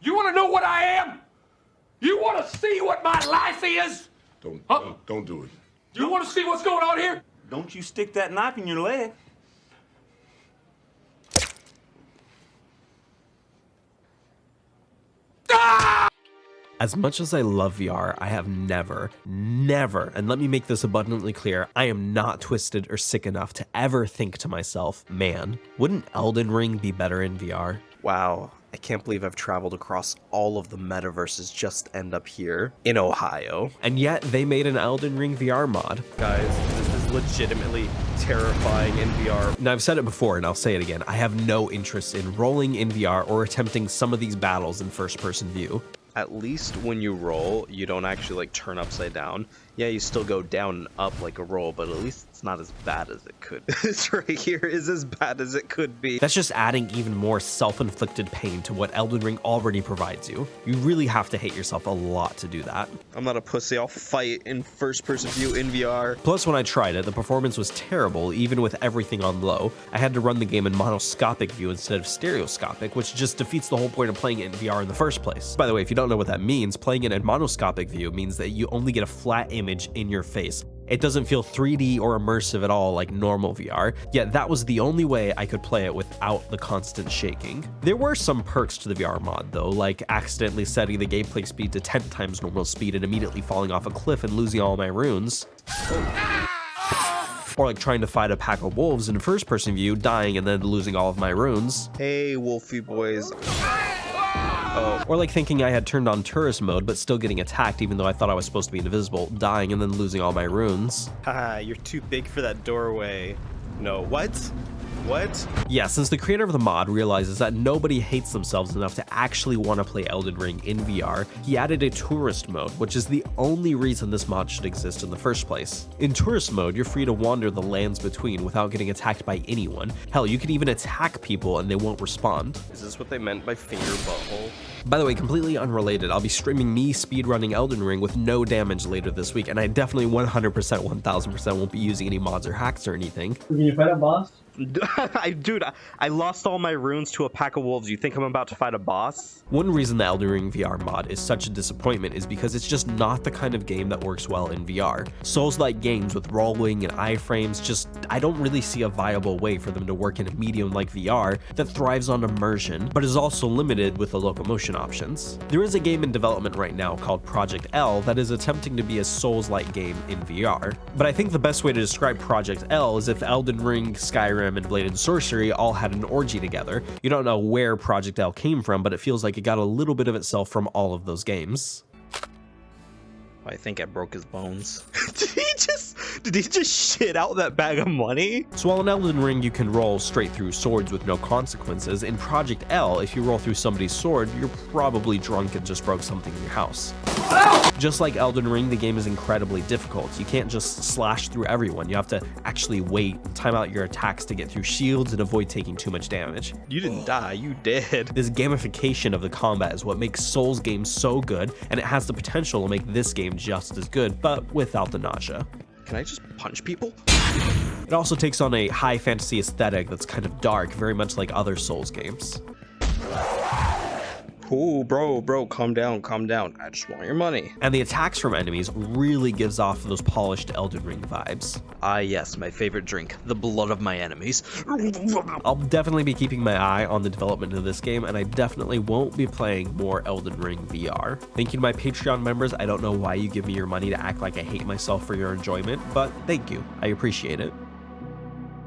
You want to know what I am? You want to see what my life is? Don't do it. You want to see what's going on here? Don't you stick that knife in your leg. As much as I love VR, I have never, and let me make this abundantly clear, I am not twisted or sick enough to ever think to myself, man, wouldn't Elden Ring be better in VR? Wow, I can't believe I've traveled across all of the metaverses just to end up here in Ohio. And yet they made an Elden Ring VR mod. Guys, this is legitimately terrifying in VR. Now I've said it before and I'll say it again, I have no interest in rolling in VR or attempting some of these battles in first-person view. At least when you roll, you don't actually like turn upside down. Yeah, you still go down and up like a roll, but at least it's not as bad as it could. This right here is as bad as it could be. That's just adding even more self-inflicted pain to what Elden Ring already provides you. You really have to hate yourself a lot to do that. I'm not a pussy, I'll fight in first-person view in VR. Plus, when I tried it, the performance was terrible, even with everything on low. I had to run the game in monoscopic view instead of stereoscopic, which just defeats the whole point of playing it in VR in the first place. By the way, if you don't know what that means, playing it in monoscopic view means that you only get a flat image in your face. It doesn't feel 3D or immersive at all like normal VR, yet that was the only way I could play it without the constant shaking. There were some perks to the VR mod though, like accidentally setting the gameplay speed to 10 times normal speed and immediately falling off a cliff and losing all my runes. Or like trying to fight a pack of wolves in first person view, dying and then losing all of my runes. Hey wolfy boys. Oh. Or like thinking I had turned on tourist mode but still getting attacked even though I thought I was supposed to be invisible, dying and then losing all my runes. Haha, you're too big for that doorway. No, what? What? Yeah, since the creator of the mod realizes that nobody hates themselves enough to actually want to play Elden Ring in VR, he added a tourist mode, which is the only reason this mod should exist in the first place. In tourist mode, you're free to wander the lands between without getting attacked by anyone. Hell, you can even attack people and they won't respond. Is this what they meant by finger butthole? By the way, completely unrelated, I'll be streaming me speedrunning Elden Ring with no damage later this week, and I definitely 100%, 1000% won't be using any mods or hacks or anything. Can you fight a boss? Dude, I lost all my runes to a pack of wolves. You think I'm about to fight a boss? One reason the Elden Ring VR mod is such a disappointment is because it's just not the kind of game that works well in VR. Souls-like games with rolling and iframes, I don't really see a viable way for them to work in a medium like VR that thrives on immersion, but is also limited with the locomotion options. There is a game in development right now called Project L that is attempting to be a Souls-like game in VR, but I think the best way to describe Project L is if Elden Ring, Skyrim, and Blade and Sorcery all had an orgy together. You don't know where Project L came from, but it feels like it got a little bit of itself from all of those games. I think I broke his bones. Did he just shit out that bag of money? So while in Elden Ring you can roll straight through swords with no consequences, in Project L, if you roll through somebody's sword, you're probably drunk and just broke something in your house. Just like Elden Ring, the game is incredibly difficult. You can't just slash through everyone. You have to actually wait, time out your attacks to get through shields and avoid taking too much damage. You didn't die, you did. This gamification of the combat is what makes Souls games so good, and it has the potential to make this game just as good, but without the nausea. Can I just punch people? It also takes on a high fantasy aesthetic that's kind of dark, very much like other Souls games. Ooh, bro, calm down. I just want your money. And the attacks from enemies really gives off those polished Elden Ring vibes. Ah yes, my favorite drink, the blood of my enemies. I'll definitely be keeping my eye on the development of this game, and I definitely won't be playing more Elden Ring VR. Thank you to my Patreon members. I don't know why you give me your money to act like I hate myself for your enjoyment, but thank you. I appreciate it.